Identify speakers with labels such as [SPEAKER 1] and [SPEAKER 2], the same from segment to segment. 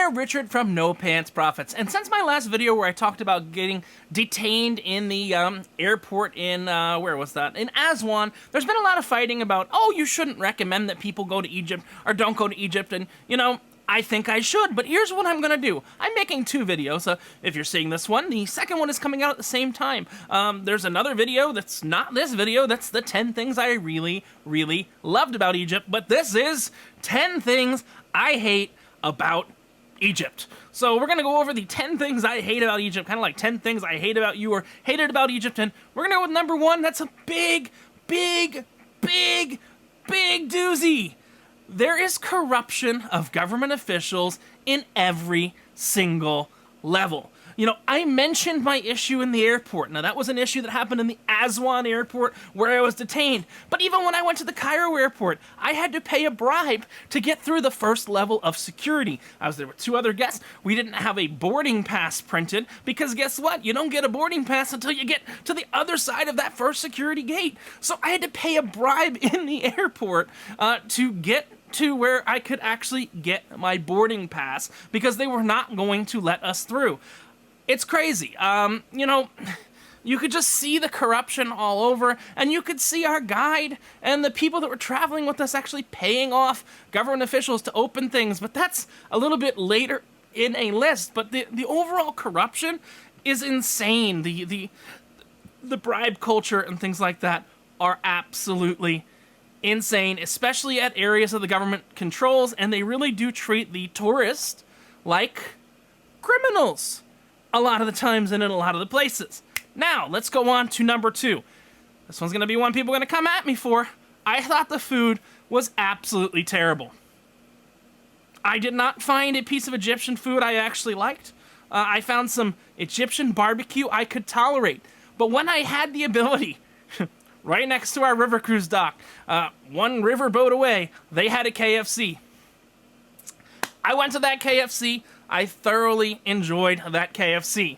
[SPEAKER 1] there, Richard from No Pants Profits. And since my last video where I talked about getting detained in the airport in, where was that? In Aswan, there's been a lot of fighting about, oh, you shouldn't recommend that people go to Egypt or don't go to Egypt. And, you know, I think I should, but here's what I'm gonna do. I'm making two videos. If you're seeing this one, the second one is coming out at the same time. There's another video that's not this video. That's the 10 things I really, really loved about Egypt. But this is 10 things I hate about Egypt. So we're gonna go over the 10 things I hate about Egypt, kind of like 10 things I hate about you or hated about Egypt. And we're gonna go with number one. That's a big, big, big, big doozy. There is corruption of government officials in every single level. You know, I mentioned my issue in the airport. Now, that was an issue that happened in the Aswan airport where I was detained. But even when I went to the Cairo airport, I had to pay a bribe to get through the first level of security. I was there with two other guests. We didn't have a boarding pass printed because guess what? You don't get a boarding pass until you get to the other side of that first security gate. So I had to pay a bribe in the airport to get to where I could actually get my boarding pass because they were not going to let us through. It's crazy. You know, you could just see the corruption all over, and you could see our guide and the people that were traveling with us actually paying off government officials to open things, but that's a little bit later in a list. But the overall corruption is insane. The bribe culture and things like that are absolutely insane, especially at areas of the government controls, and they really do treat the tourists like criminals a lot of the times and in a lot of the places. Now, let's go on to number two. This one's gonna be one people are gonna come at me for. I thought the food was absolutely terrible. I did not find a piece of Egyptian food I actually liked. I found some Egyptian barbecue I could tolerate. But when I had the ability, right next to our river cruise dock, one river boat away, they had a KFC. I went to that KFC. I thoroughly enjoyed that KFC.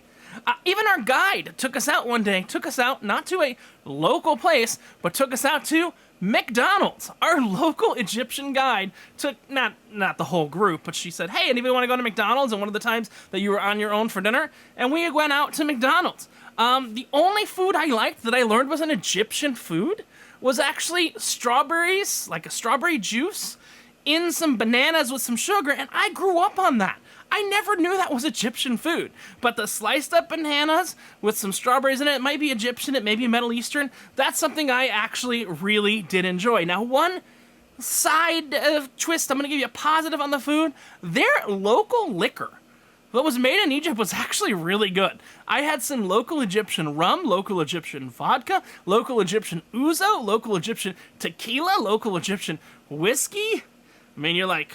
[SPEAKER 1] Even our guide took us out one day, took us out not to a local place, but took us out to McDonald's. Our local Egyptian guide took, not the whole group, but she said, hey, anybody want to go to McDonald's? And one of the times that you were on your own for dinner, and we went out to McDonald's. The only food I liked that I learned was an Egyptian food was actually strawberries, like a strawberry juice, in some bananas with some sugar, and I grew up on that. I never knew that was Egyptian food, but the sliced up bananas with some strawberries in it, it might be Egyptian, it may be Middle Eastern, that's something I actually really did enjoy. Now, one side twist, I'm gonna give you a positive on the food, their local liquor that was made in Egypt was actually really good. I had some local Egyptian rum, local Egyptian vodka, local Egyptian ouzo, local Egyptian tequila, local Egyptian whiskey. I mean, you're like,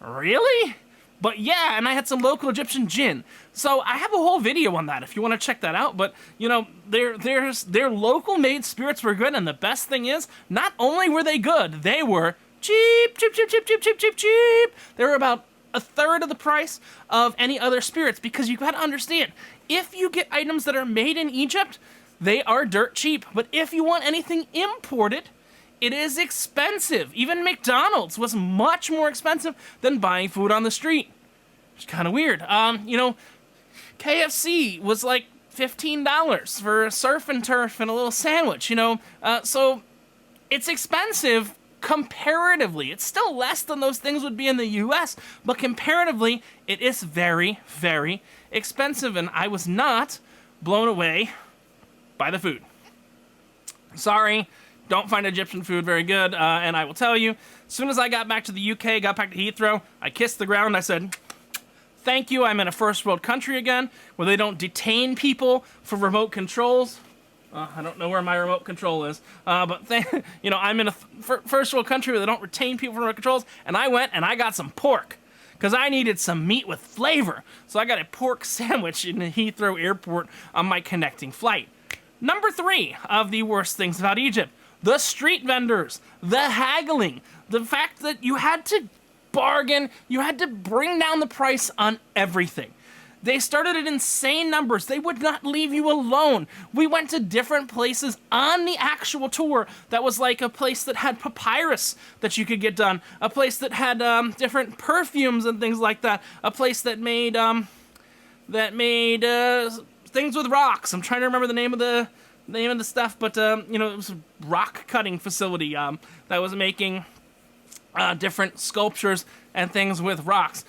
[SPEAKER 1] really? But yeah, and I had some local Egyptian gin. So I have a whole video on that if you want to check that out. But, you know, their local made spirits were good. And the best thing is, not only were they good, they were cheap, cheap, cheap, cheap, cheap, cheap, cheap, cheap. They were about a third of the price of any other spirits, because you got to understand, if you get items that are made in Egypt, they are dirt cheap. But if you want anything imported, it is expensive. Even McDonald's was much more expensive than buying food on the street. It's kind of weird. You know, KFC was like $15 for surf and turf and a little sandwich, you know. So it's expensive comparatively. It's still less than those things would be in the US, but comparatively, it is very, very expensive, and I was not blown away by the food. Sorry. Don't find Egyptian food very good, and I will tell you, as soon as I got back to the UK, got back to Heathrow, I kissed the ground, I said, thank you, I'm in a first world country again, where they don't detain people for remote controls. I don't know where my remote control is, but you know, I'm in a first world country where they don't retain people for remote controls, and I went and I got some pork, because I needed some meat with flavor, so I got a pork sandwich in the Heathrow airport on my connecting flight. Number 3 of the worst things about Egypt. The street vendors, the haggling, the fact that you had to bargain, you had to bring down the price on everything. They started at insane numbers. They would not leave you alone. We went to different places on the actual tour. That was like a place that had papyrus that you could get done. A place that had different perfumes and things like that. A place that made things with rocks. I'm trying to remember the name of the stuff, but it was a rock cutting facility that was making different sculptures and things with rocks.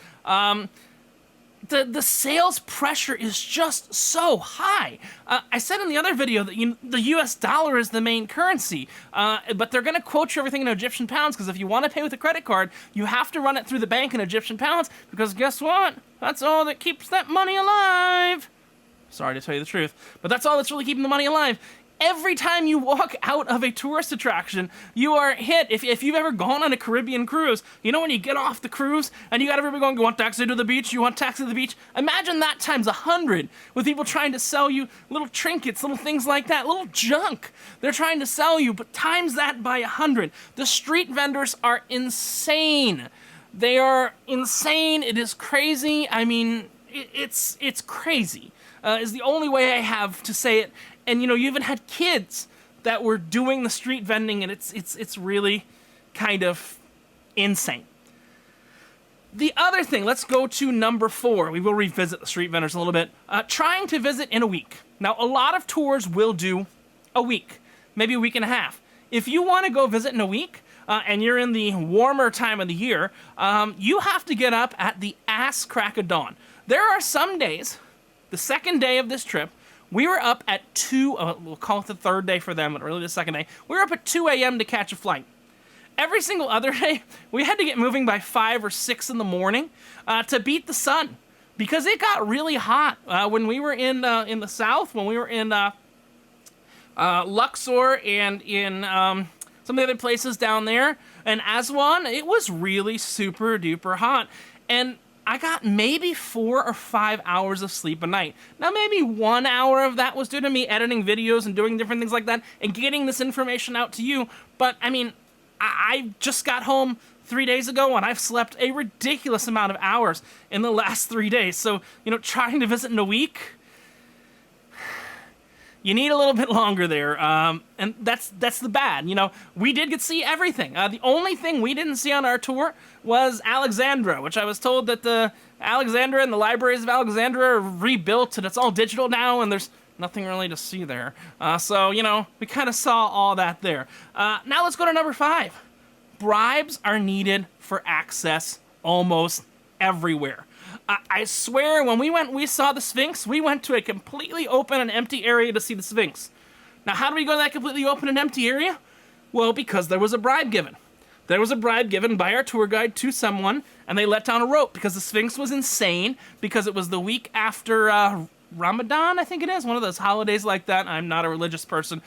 [SPEAKER 1] The sales pressure is just so high. I said in the other video that the US dollar is the main currency, but they're going to quote you everything in Egyptian pounds, because if you want to pay with a credit card, you have to run it through the bank in Egyptian pounds, because guess what? That's all that keeps that money alive. Sorry to tell you the truth, but that's all that's really keeping the money alive. Every time you walk out of a tourist attraction, you are hit. If you've ever gone on a Caribbean cruise, you know when you get off the cruise and you got everybody going, you want taxi to the beach? You want taxi to the beach? Imagine that times 100 with people trying to sell you little trinkets, little things like that, little junk they're trying to sell you, but times that by 100. The street vendors are insane. They are insane. It is crazy. I mean, it's crazy. Is the only way I have to say it. And you even had kids that were doing the street vending, and it's really kind of insane. The other thing, let's go to number 4. We will revisit the street vendors a little bit. Trying to visit in a week. Now, a lot of tours will do a week, maybe a week and a half. If you want to go visit in a week, and you're in the warmer time of the year, you have to get up at the ass crack of dawn. There are some days, the second day of this trip, we were up at 2, we'll call it the third day for them, but really the second day. We were up at 2 a.m. to catch a flight. Every single other day, we had to get moving by 5 or 6 in the morning to beat the sun, because it got really hot when we were in the south, when we were in Luxor and in some of the other places down there, and Aswan. It was really super duper hot, and I got maybe 4 or 5 hours of sleep a night. Now, maybe 1 hour of that was due to me editing videos and doing different things like that and getting this information out to you. But, I mean, I just got home 3 days ago, and I've slept a ridiculous amount of hours in the last 3 days. So, trying to visit in a week, you need a little bit longer there, and that's the bad. We did get to see everything. The only thing we didn't see on our tour was Alexandria, which I was told that the Alexandria and the libraries of Alexandria are rebuilt, and it's all digital now, and there's nothing really to see there. So, we kind of saw all that there. Now let's go to number 5. Bribes are needed for access almost everywhere. I swear, when we saw the Sphinx, we went to a completely open and empty area to see the Sphinx. Now, how do we go to that completely open and empty area? Well, because there was a bribe given. There was a bribe given by our tour guide to someone, and they let down a rope because the Sphinx was insane, because it was the week after Ramadan, I think it is, one of those holidays like that. I'm not a religious person.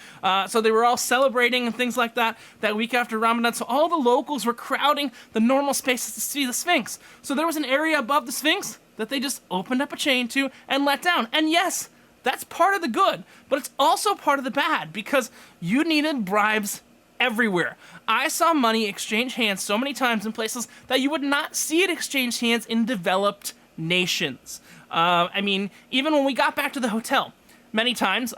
[SPEAKER 1] So they were all celebrating and things like that week after Ramadan. So all the locals were crowding the normal spaces to see the Sphinx. So there was an area above the Sphinx that they just opened up a chain to and let down. And yes, that's part of the good, but it's also part of the bad, because you needed bribes everywhere. I saw money exchange hands so many times in places that you would not see it exchange hands in developed nations. I mean, even when we got back to the hotel, many times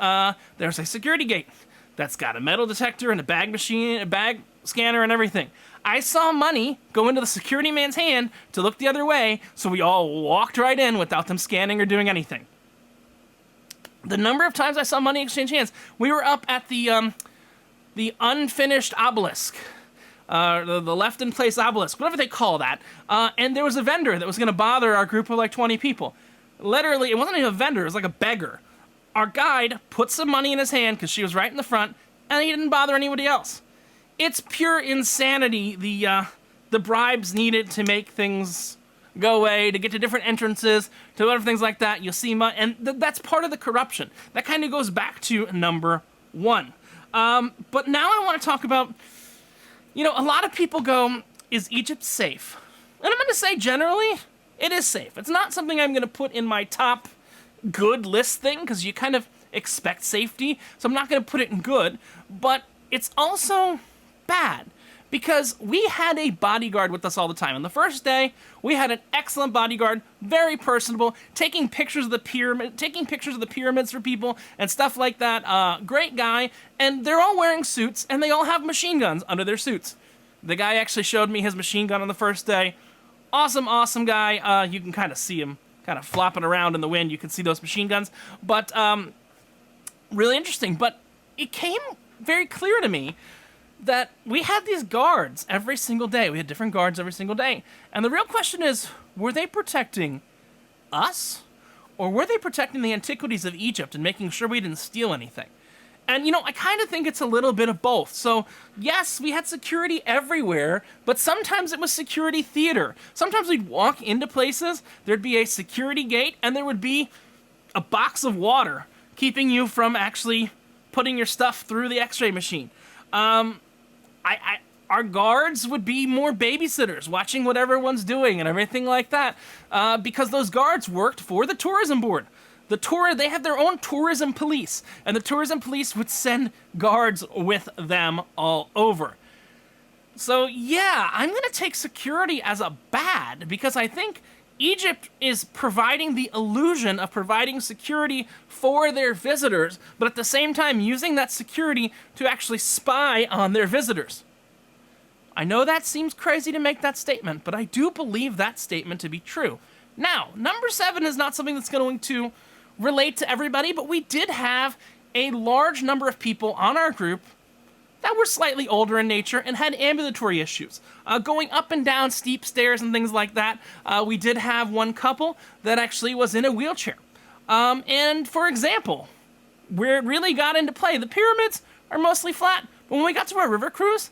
[SPEAKER 1] there's a security gate that's got a metal detector and a bag machine, a bag scanner and everything. I saw money go into the security man's hand to look the other way, so we all walked right in without them scanning or doing anything. The number of times I saw money exchange hands, we were up at the unfinished obelisk. The left-in-place obelisk, whatever they call that, and there was a vendor that was going to bother our group of like 20 people. Literally, it wasn't even a vendor, it was like a beggar. Our guide put some money in his hand, because she was right in the front, and he didn't bother anybody else. It's pure insanity, the bribes needed to make things go away, to get to different entrances, to other things like that. You'll see money, and that's part of the corruption. That kind of goes back to number 1. But now I want to talk about, a lot of people go, is Egypt safe? And I'm going to say generally, it is safe. It's not something I'm going to put in my top good list thing, because you kind of expect safety, so I'm not going to put it in good, but it's also bad, because we had a bodyguard with us all the time. On the first day, we had an excellent bodyguard, very personable, taking pictures of the pyramids for people and stuff like that. Great guy, and they're all wearing suits, and they all have machine guns under their suits. The guy actually showed me his machine gun on the first day. Awesome guy. You can kind of see him kind of flopping around in the wind. You can see those machine guns, but really interesting. But it came very clear to me that we had these guards every single day. We had different guards every single day. And the real question is, were they protecting us? Or were they protecting the antiquities of Egypt and making sure we didn't steal anything? And, I kind of think it's a little bit of both. So, yes, we had security everywhere, but sometimes it was security theater. Sometimes we'd walk into places, there'd be a security gate, and there would be a box of water keeping you from actually putting your stuff through the x-ray machine. Our guards would be more babysitters, watching what everyone's doing and everything like that, because those guards worked for the tourism board. They have their own tourism police, and the tourism police would send guards with them all over. So yeah, I'm going to take security as a bad, because I think Egypt is providing the illusion of providing security for their visitors, but at the same time using that security to actually spy on their visitors. I know that seems crazy to make that statement, but I do believe that statement to be true. Now, number 7 is not something that's going to relate to everybody, but we did have a large number of people on our group that were slightly older in nature and had ambulatory issues. Going up and down steep stairs and things like that. We did have one couple that actually was in a wheelchair. And for example, where it really got into play, the pyramids are mostly flat, but when we got to our river cruise,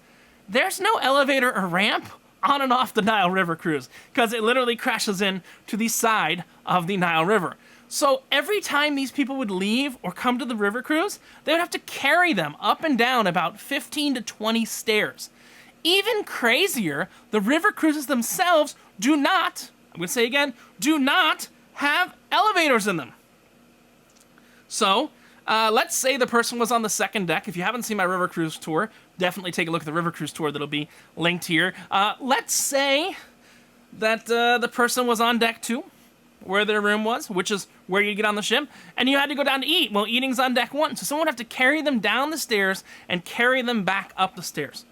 [SPEAKER 1] there's no elevator or ramp on and off the Nile River cruise, because it literally crashes in to the side of the Nile River. So every time these people would leave or come to the river cruise, they would have to carry them up and down about 15 to 20 stairs. Even crazier, the river cruises themselves do not, I'm going to say again, do not have elevators in them. So, let's say the person was on the second deck. If you haven't seen my river cruise tour, definitely take a look at the river cruise tour that'll be linked here. Let's say that the person was on deck 2, where their room was, which is where you get on the ship, and you had to go down to eat. Well, eating's on deck 1, so someone would have to carry them down the stairs and carry them back up the stairs.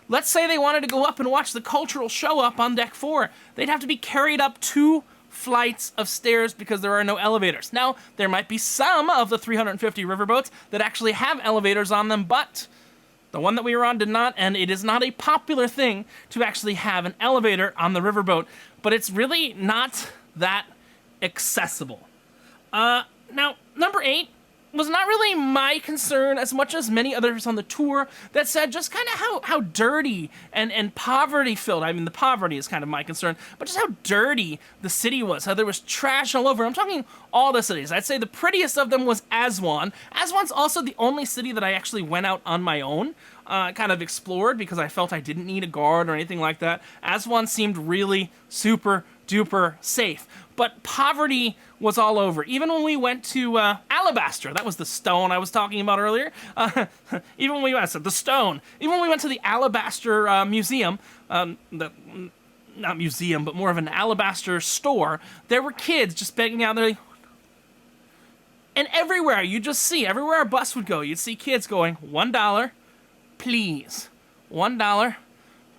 [SPEAKER 1] Let's say they wanted to go up and watch the cultural show up on deck 4. They'd have to be carried up 2 flights of stairs because there are no elevators. Now, there might be some of the 350 riverboats that actually have elevators on them, but the one that we were on did not, and it is not a popular thing to actually have an elevator on the riverboat, but it's really not that accessible. Now, number 8 was not really my concern as much as many others on the tour that said just kind of how dirty and poverty-filled. I mean, the poverty is kind of my concern, but just how dirty the city was, how there was trash all over. I'm talking all the cities. I'd say the prettiest of them was Aswan. Aswan's also the only city that I actually went out on my own, kind of explored, because I felt I didn't need a guard or anything like that. Aswan seemed really super duper safe. But poverty was all over. Even when we went to Alabaster, that was the stone I was talking about earlier. Even when we went to the stone, even when we went to the Alabaster Museum, not museum, but more of an alabaster store, there were kids just begging out there. And everywhere, you just see, everywhere a bus would go, you'd see kids going, $1, please. $1,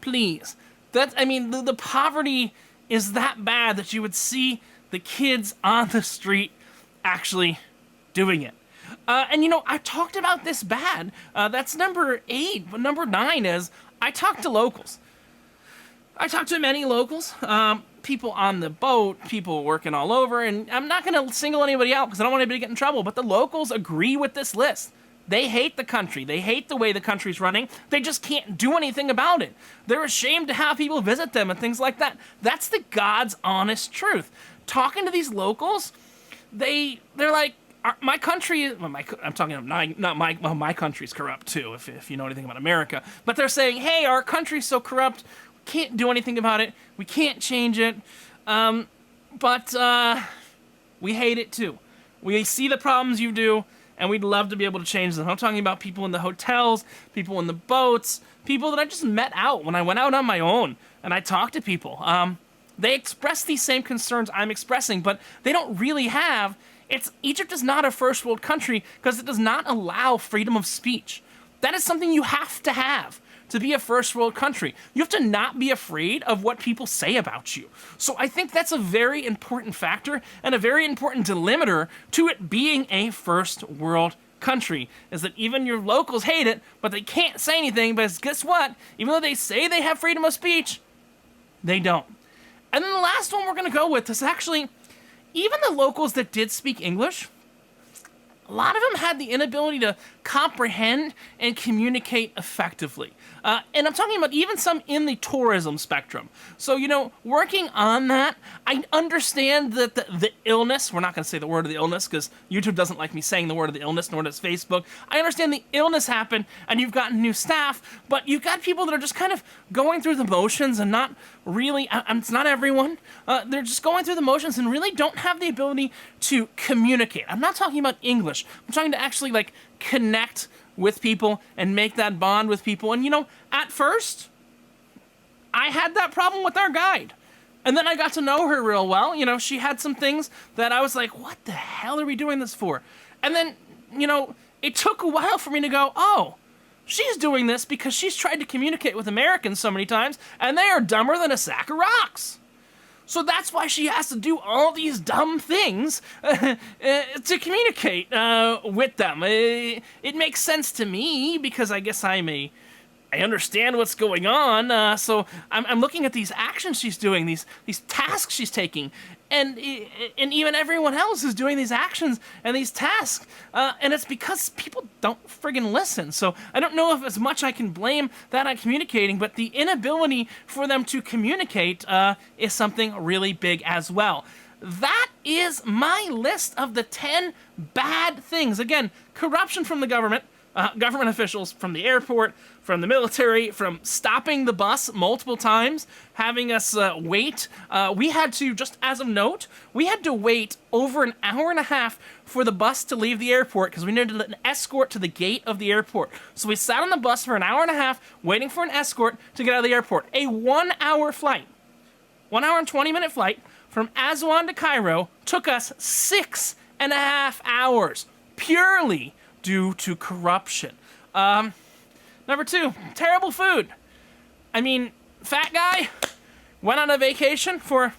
[SPEAKER 1] please. The poverty is that bad that you would see the kids on the street actually doing it. I talked about this bad. That's number 8. But number 9 is I talked to locals. I talked to many locals, people on the boat, people working all over, and I'm not going to single anybody out because I don't want anybody to get in trouble, but the locals agree with this list. They hate the country. They hate the way the country's running. They just can't do anything about it. They're ashamed to have people visit them and things like that. That's the God's honest truth. Talking to these locals, they're like, my country is, I'm talking about not my country's corrupt too, if you know anything about America. But they're saying, hey, our country's so corrupt, we can't do anything about it. We can't change it. But we hate it too. We see the problems you do, and we'd love to be able to change them. I'm talking about people in the hotels, people in the boats, people that I just met out when I went out on my own and I talked to people. They express these same concerns I'm expressing, but they don't really have. Egypt is not a first world country because it does not allow freedom of speech. That is something you have to be a first world country. You have to not be afraid of what people say about you. So I think that's a very important factor and a very important delimiter to it being a first world country, is that even your locals hate it, but they can't say anything, because guess what? Even though they say they have freedom of speech, they don't. And then the last one we're going to go with is actually, even the locals that did speak English, a lot of them had the inability to comprehend and communicate effectively. And I'm talking about even some in the tourism spectrum. So, working on that, I understand that the illness, we're not going to say the word of the illness because YouTube doesn't like me saying the word of the illness, nor does Facebook. I understand the illness happened and you've got new staff, but you've got people that are just kind of going through the motions and not really, it's not everyone, they're just going through the motions and really don't have the ability to communicate. I'm not talking about English. I'm trying to actually connect with people and make that bond with people. And at first, I had that problem with our guide. And then I got to know her real well. She had some things that I was like, what the hell are we doing this for? And then, it took a while for me to go, oh, she's doing this because she's tried to communicate with Americans so many times, and they are dumber than a sack of rocks. So that's why she has to do all these dumb things to communicate with them. It makes sense to me because I guess I understand what's going on. So I'm looking at these actions she's doing, these tasks she's taking, and even everyone else is doing these actions and these tasks, and it's because people don't friggin' listen. So I don't know if as much I can blame that on communicating, but the inability for them to communicate is something really big as well. That is my list of the 10 bad things. Again, corruption from the government officials, from the airport, from the military, from stopping the bus multiple times, having us wait. We had to, just as of note, we had to wait over an hour and a half for the bus to leave the airport because we needed an escort to the gate of the airport. So we sat on the bus for an hour and a half waiting for an escort to get out of the airport. A 1 hour flight, 1 hour and 20-minute flight from Aswan to Cairo took us 6.5 hours purely due to corruption. Number 2, terrible food. I mean, fat guy went on a vacation for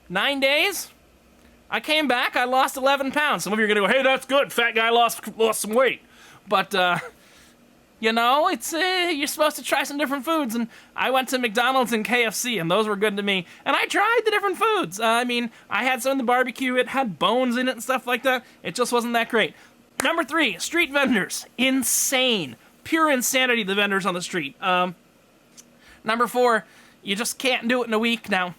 [SPEAKER 1] 9 days. I came back, I lost 11 pounds. Some of you are gonna go, hey, that's good, fat guy lost some weight. But, it's, you're supposed to try some different foods, and I went to McDonald's and KFC, and those were good to me. And I tried the different foods. I had some in the barbecue, it had bones in it and stuff like that. It just wasn't that great. Number 3, street vendors. Insane. Pure insanity, the vendors on the street. Number 4, you just can't do it in a week now.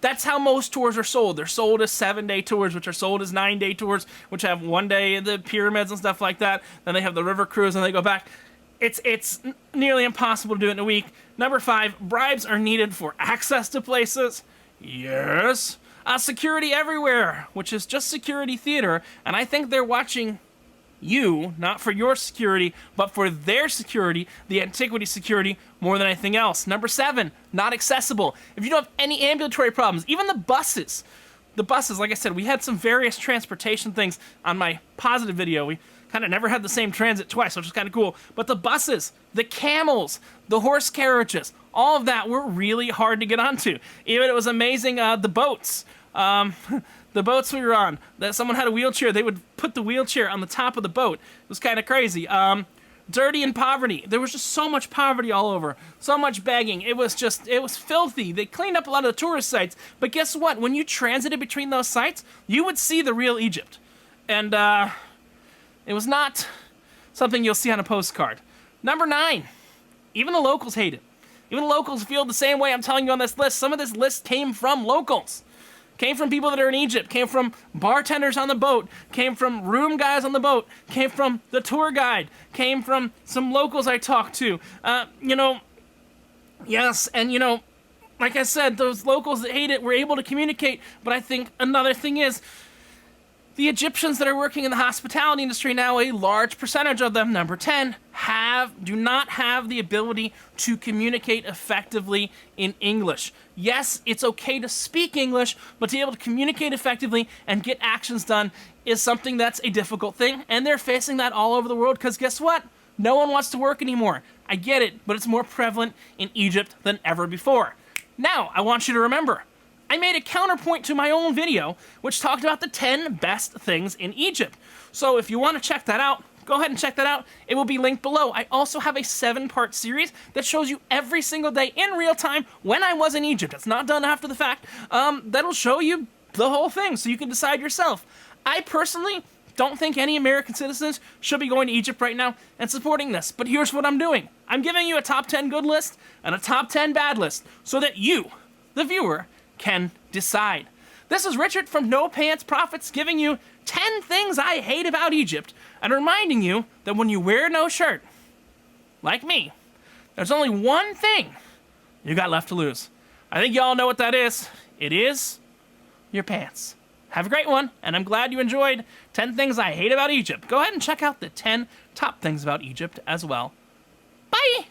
[SPEAKER 1] That's how most tours are sold. They're sold as 7-day tours, which are sold as 9-day tours, which have 1 day in the pyramids and stuff like that. Then they have the river cruise and they go back. It's nearly impossible to do it in a week. Number 5, bribes are needed for access to places. Yes. Security everywhere, which is just security theater. And I think they're watching you, not for your security, but for their security, the antiquity security, more than anything else. Number 7, not accessible. If you don't have any ambulatory problems, even the buses, like I said, we had some various transportation things on my positive video. We kind of never had the same transit twice, which was kind of cool. But the buses, the camels, the horse carriages, all of that were really hard to get onto. Even it was amazing, the boats. The boats we were on, that someone had a wheelchair, they would put the wheelchair on the top of the boat. It was kind of crazy. Dirty and poverty. There was just so much poverty all over. So much begging. It was filthy. They cleaned up a lot of the tourist sites. But guess what? When you transited between those sites, you would see the real Egypt. And it was not something you'll see on a postcard. Number 9, even the locals hate it. Even the locals feel the same way I'm telling you on this list. Some of this list came from locals. Came from people that are in Egypt, came from bartenders on the boat, came from room guys on the boat, came from the tour guide, came from some locals I talked to. Yes, and like I said, those locals that hate it were able to communicate, but I think another thing is, The Egyptians that are working in the hospitality industry now, a large percentage of them, number 10, do not have the ability to communicate effectively in English. Yes, it's okay to speak English, but to be able to communicate effectively and get actions done is something that's a difficult thing, and they're facing that all over the world because guess what? No one wants to work anymore. I get it, but it's more prevalent in Egypt than ever before. Now, I want you to remember, I made a counterpoint to my own video, which talked about the 10 best things in Egypt. So if you want to check that out, go ahead and check that out. It will be linked below. I also have a 7-part series that shows you every single day in real time when I was in Egypt. It's not done after the fact. That'll show you the whole thing so you can decide yourself. I personally don't think any American citizens should be going to Egypt right now and supporting this. But here's what I'm doing. I'm giving you a top 10 good list and a top 10 bad list so that you, the viewer, can decide. This is Richard from No Pants Profits giving you 10 things I hate about Egypt and reminding you that when you wear no shirt, like me, there's only one thing you got left to lose. I think y'all know what that is. It is your pants. Have a great one, and I'm glad you enjoyed 10 things I hate about Egypt. Go ahead and check out the 10 top things about Egypt as well. Bye!